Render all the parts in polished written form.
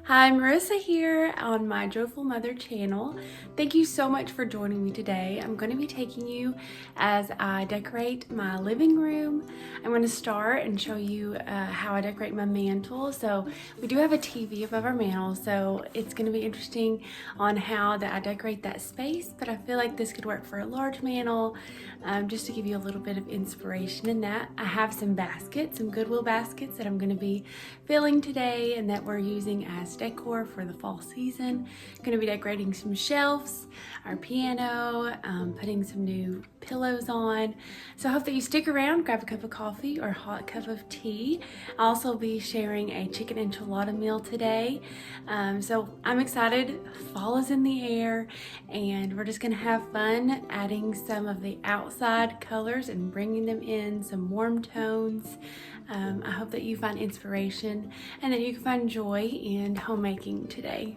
Hi, Marissa here on my Joyful Mother channel. Thank you so much for joining me today. I'm going to be taking you as I decorate my living room. I'm going to start and show you how I decorate my mantle. So we do have a TV above our mantle, so it's going to be interesting on how that I decorate that space, but I feel like this could work for a large mantle, just to give you a little bit of inspiration in that. I have some baskets, some Goodwill baskets that I'm going to be filling today and that we're using as decor for the fall season. Going to be decorating some shelves, our piano, putting some new pillows on. So I hope that you stick around, grab a cup of coffee or a hot cup of tea. I'll also be sharing a chicken enchilada meal today. So I'm excited. Fall is in the air and we're just going to have fun adding some of the outside colors and bringing them in, some warm tones. I hope that you find inspiration and that you can find joy in homemaking today.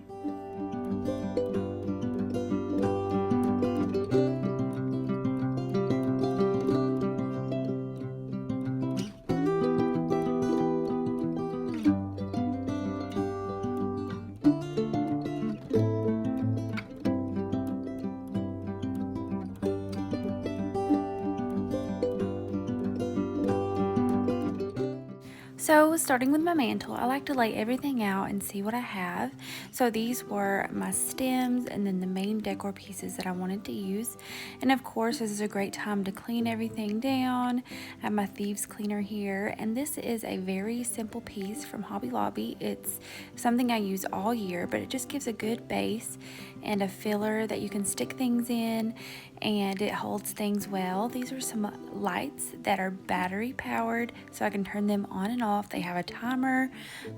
So starting with my mantle, I like to lay everything out and see what I have. So these were my stems and then the main decor pieces that I wanted to use. And of course, this is a great time to clean everything down. I have my thieves cleaner here. And this is a very simple piece from Hobby Lobby. It's something I use all year, but it just gives a good base and a filler that you can stick things in, and it holds things well. These are some lights that are battery powered, so I can turn them on and off. They have a timer,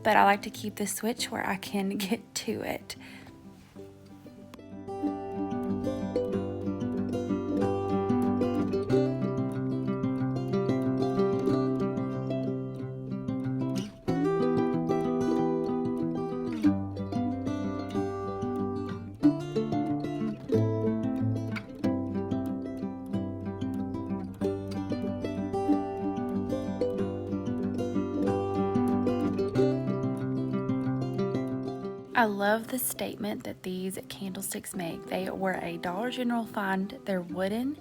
but I like to keep the switch where I can get to it. I love the statement that these candlesticks make. They were a Dollar General find. They're wooden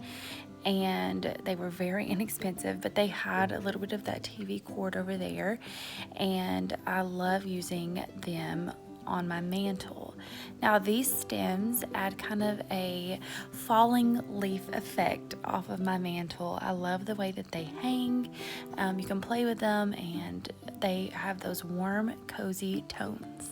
and they were very inexpensive, but they had a little bit of that TV cord over there, and I love using them on my mantle. Now these stems add kind of a falling leaf effect off of my mantle. I love the way that they hang. You can play with them and they have those warm, cozy tones.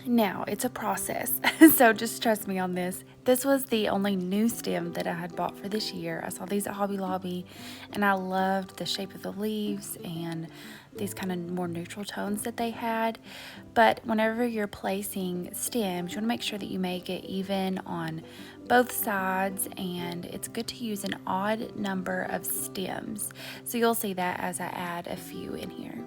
Now, it's a process, so just trust me on this. This was the only new stem that I had bought for this year. I saw these at Hobby Lobby, and I loved the shape of the leaves and these kind of more neutral tones that they had. But whenever you're placing stems, you want to make sure that you make it even on both sides, and it's good to use an odd number of stems. So you'll see that as I add a few in here.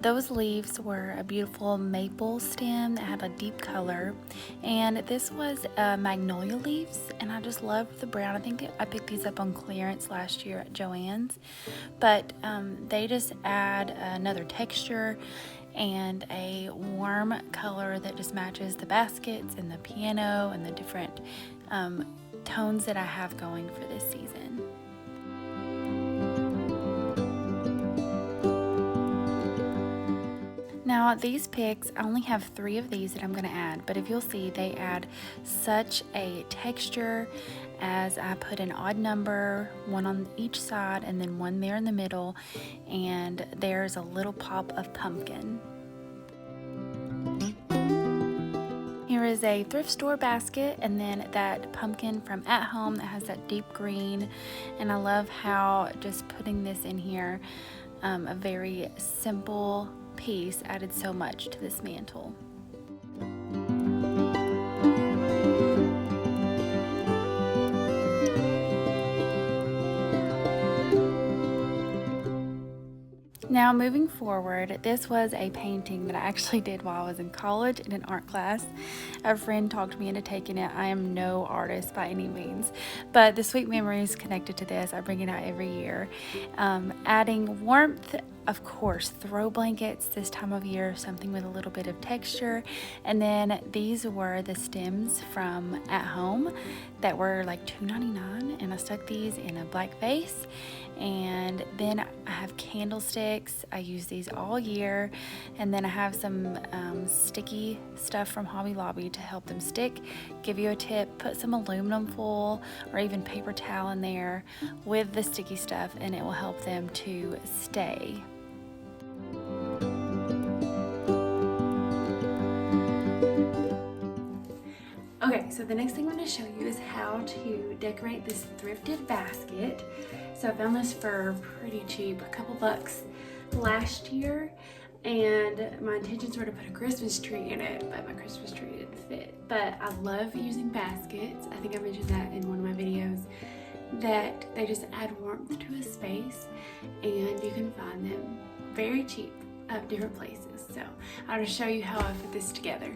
those leaves were a beautiful maple stem that had a deep color, and this was magnolia leaves, and I just loved the brown. I think that I picked these up on clearance last year at Joann's, but they just add another texture and a warm color that just matches the baskets and the piano and the different tones that I have going for this season. Now these picks, I only have 3 of these that I'm going to add, but if you'll see, they add such a texture as I put an odd number, 1 on each side and then 1 there in the middle, and there's a little pop of pumpkin. Here is a thrift store basket, and then that pumpkin from At Home that has that deep green, and I love how just putting this in here, a very simple piece added so much to this mantle. Now moving forward, this was a painting that I actually did while I was in college in an art class. A friend talked me into taking it. I am no artist by any means, but the sweet memories connected to this, I bring it out every year. Adding warmth, of course, throw blankets this time of year, something with a little bit of texture. And then these were the stems from At Home that were like $2.99, and I stuck these in a black vase. And then I have candlesticks. I use these all year, and then I have some sticky stuff from Hobby Lobby to help them stick. Give you a tip: put some aluminum foil or even paper towel in there with the sticky stuff, and it will help them to stay. Okay, so the next thing I'm going to show you is how to decorate this thrifted basket. So I found this for pretty cheap, a couple bucks last year, and my intentions were to put a Christmas tree in it, but my Christmas tree didn't fit. But I love using baskets. I think I mentioned that in one of my videos, that they just add warmth to a space, and you can find them very cheap of different places. So I'll just show you how I put this together.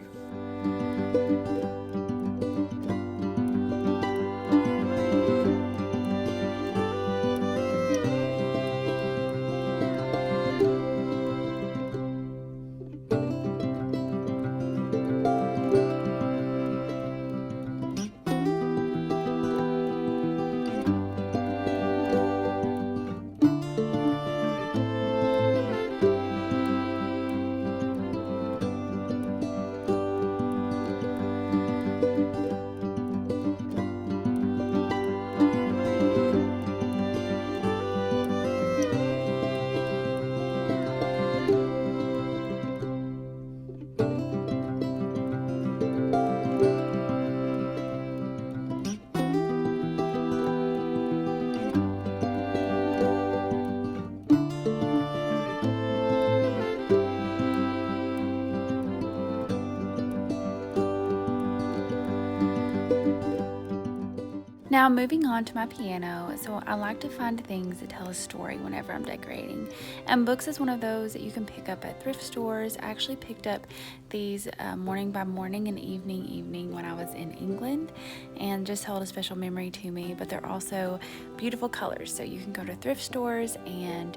Now moving on to my piano, so I like to find things that tell a story whenever I'm decorating, and books is one of those that you can pick up at thrift stores. I actually picked up these morning by morning and evening when I was in England, and just held a special memory to me. But they're also beautiful colors, so you can go to thrift stores and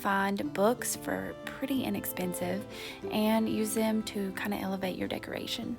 find books for pretty inexpensive and use them to kind of elevate your decoration.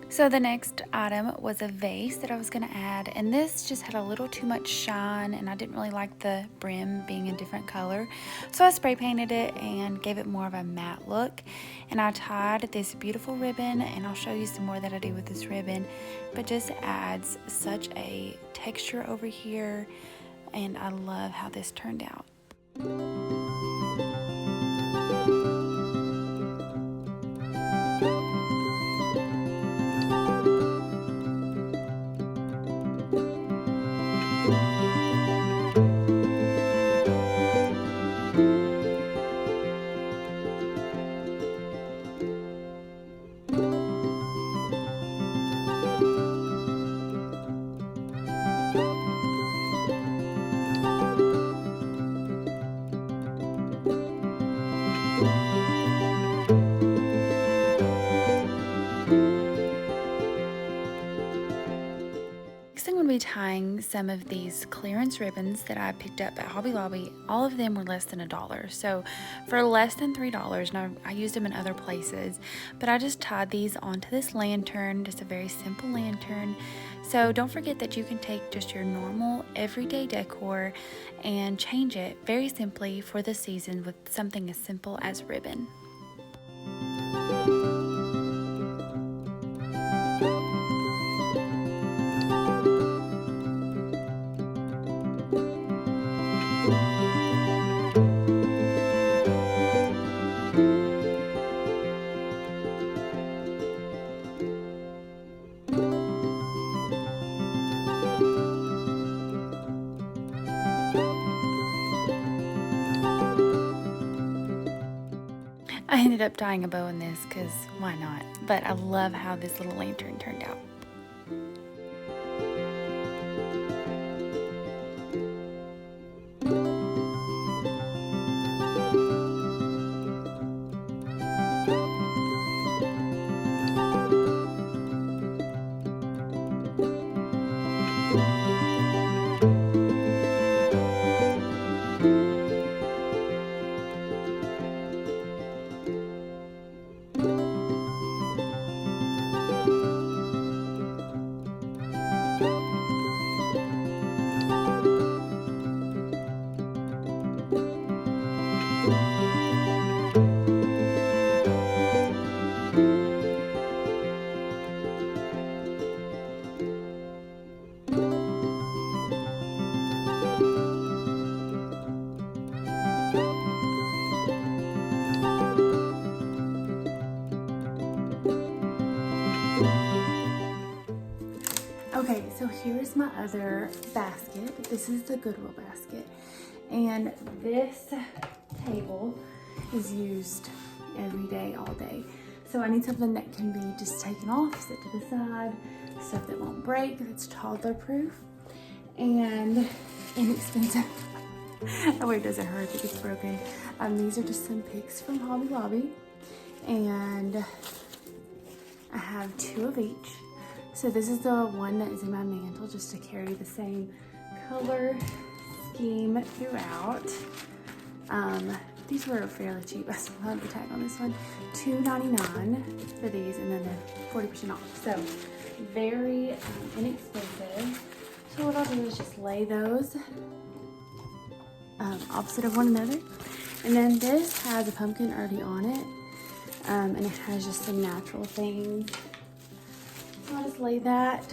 So the next item was a vase that I was going to add, and this just had a little too much shine, and I didn't really like the brim being a different color, so I spray painted it and gave it more of a matte look. And I tied this beautiful ribbon, and I'll show you some more that I do with this ribbon, but just adds such a texture over here, and I love how this turned out. tying some of these clearance ribbons that I picked up at Hobby Lobby. All of them were less than $1. So for less than $3, and I used them in other places, but I just tied these onto this lantern, just a very simple lantern. So don't forget that you can take just your normal everyday decor and change it very simply for the season with something as simple as ribbon. I ended up tying a bow in this because why not? But I love how this little lantern turned out. Okay, so here's my other basket. This is the Goodwill basket. And this table is used every day, all day. So I need something that can be just taken off, set to the side, stuff that won't break, that's toddler proof, and inexpensive. That way it doesn't hurt if it gets broken. These are just some picks from Hobby Lobby. And I have 2 of each. So this is the one that is in my mantle, just to carry the same color scheme throughout. These were fairly cheap. I still have the tag on this one. $2.99 for these, and then they're 40% off. So very inexpensive. So what I'll do is just lay those opposite of one another. And then this has a pumpkin already on it, and it has just some natural things. So I'll just lay that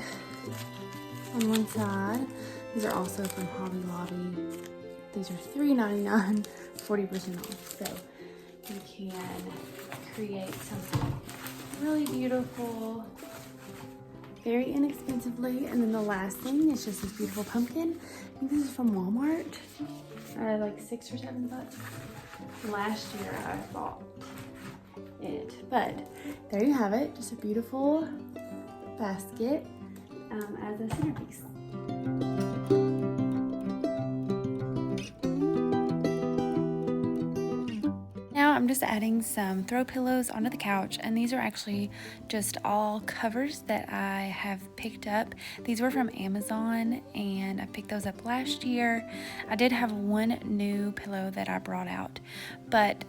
on one side. These are also from Hobby Lobby. These are $3.99, 40% off. So you can create something really beautiful, very inexpensively. And then the last thing is just this beautiful pumpkin. I think this is from Walmart. Like $6 or $7. Last year I bought it. But there you have it. Just a beautiful basket as a centerpiece. Now I'm just adding some throw pillows onto the couch, and these are actually just all covers that I have picked up. These were from Amazon, and I picked those up last year. I did have one new pillow that I brought out, but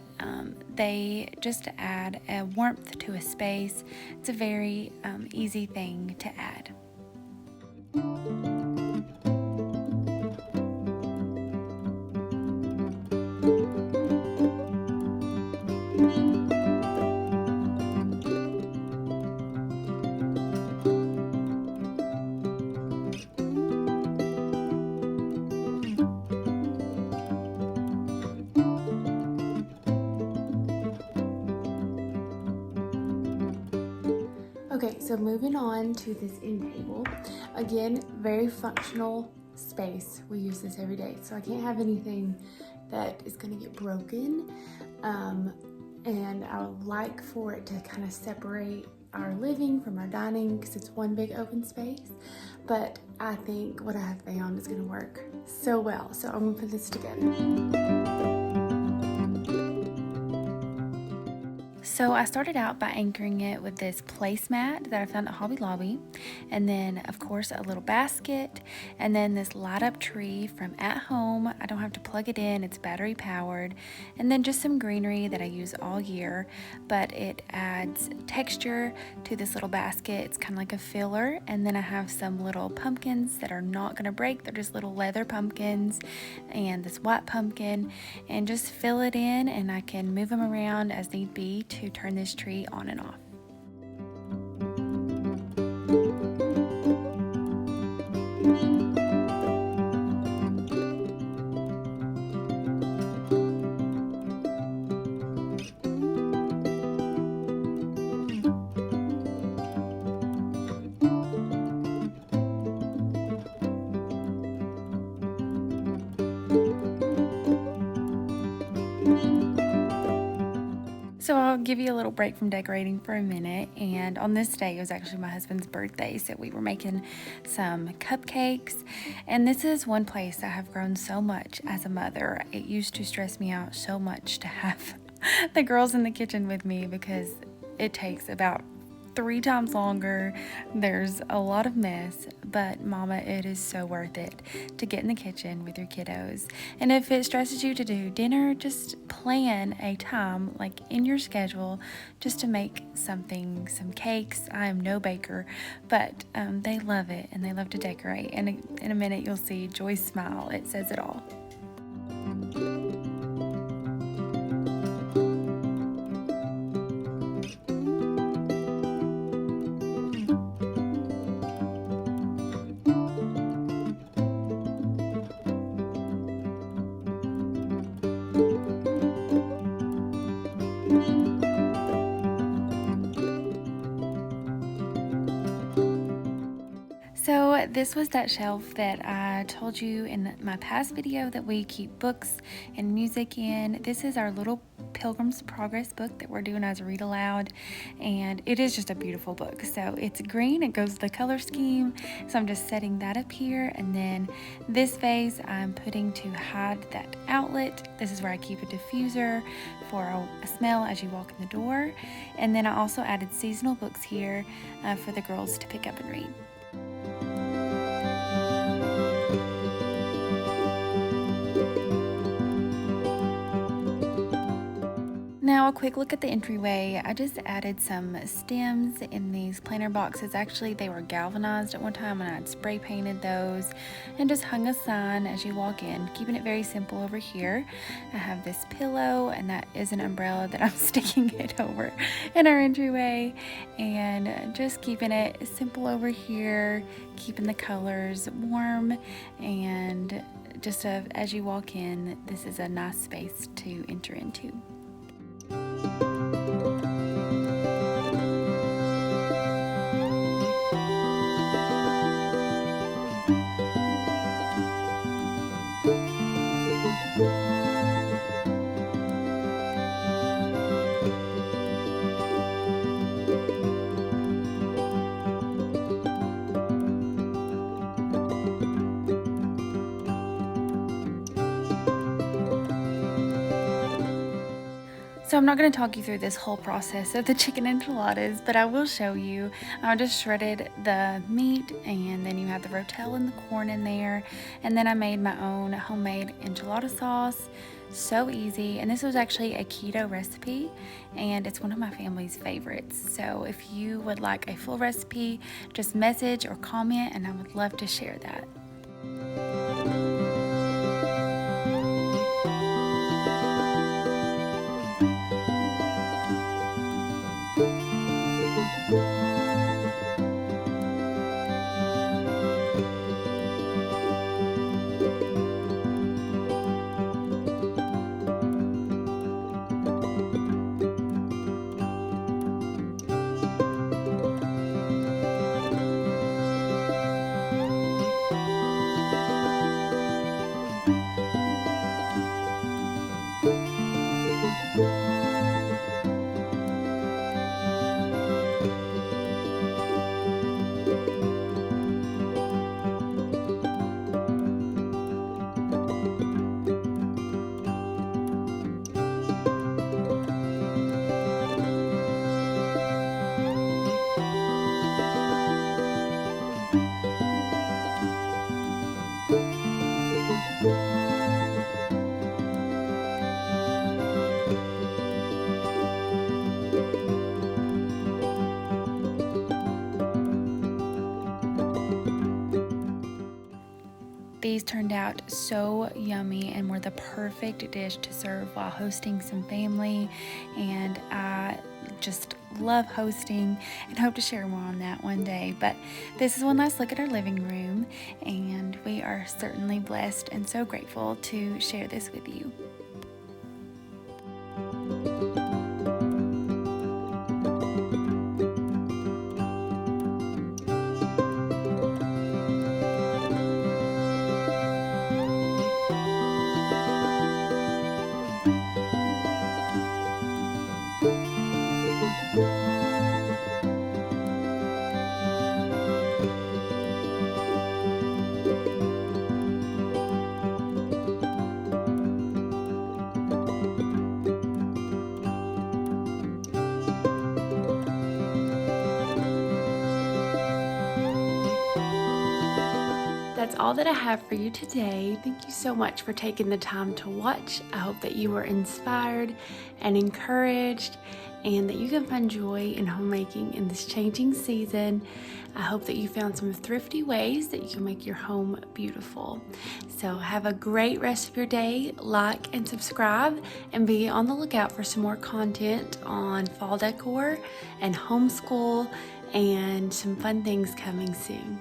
they just add a warmth to a space. It's a very easy thing to add. Okay, so moving on to this end table. Again, very functional space. We use this every day, so I can't have anything that is gonna get broken. And I would like for it to kind of separate our living from our dining because it's one big open space. But I think what I have found is gonna work so well. So I'm gonna put this together. So I started out by anchoring it with this placemat that I found at Hobby Lobby, and then of course a little basket, and then this light up tree from At Home. I don't have to plug it in, it's battery powered, and then just some greenery that I use all year, but it adds texture to this little basket. It's kind of like a filler, and then I have some little pumpkins that are not going to break. They're just little leather pumpkins, and this white pumpkin, and just fill it in, and I can move them around as need be to turn this tree on and off. So I'll give you a little break from decorating for a minute, and on this day, it was actually my husband's birthday, so we were making some cupcakes, and this is one place I have grown so much as a mother. It used to stress me out so much to have the girls in the kitchen with me because it takes about 3 times longer. There's a lot of mess, but mama, it is so worth it to get in the kitchen with your kiddos. And if it stresses you to do dinner, just plan a time like in your schedule just to make something, some cakes. I am no baker, but they love it and they love to decorate. And in a minute you'll see Joy's smile. It says it all. So this was that shelf that I told you in my past video that we keep books and music in. This is our little Pilgrim's Progress book that we're doing as a read aloud, and it is just a beautiful book. So it's green, it goes with the color scheme, so I'm just setting that up here, and then this vase I'm putting to hide that outlet. This is where I keep a diffuser for a smell as you walk in the door, and then I also added seasonal books here for the girls to pick up and read. Now a quick look at the entryway. I just added some stems in these planter boxes. Actually, they were galvanized at one time and I'd spray painted those and just hung a sign as you walk in, keeping it very simple over here. I have this pillow, and that is an umbrella that I'm sticking it over in our entryway, and just keeping it simple over here, keeping the colors warm, and just as you walk in, this is a nice space to enter into. So I'm not going to talk you through this whole process of the chicken enchiladas, but I will show you. I just shredded the meat, and then you have the rotel and the corn in there, and then I made my own homemade enchilada sauce. So easy, and this was actually a keto recipe, and it's one of my family's favorites. So if you would like a full recipe, just message or comment, and I would love to share that. out so yummy and were the perfect dish to serve while hosting some family, and I just love hosting and hope to share more on that one day. But this is one last look at our living room, and we are certainly blessed and so grateful to share this with you. That's all that I have for you today. Thank you so much for taking the time to watch. I hope that you were inspired and encouraged, and that you can find joy in homemaking in this changing season. I hope that you found some thrifty ways that you can make your home beautiful. So have a great rest of your day. Like and subscribe, and be on the lookout for some more content on fall decor and homeschool and some fun things coming soon.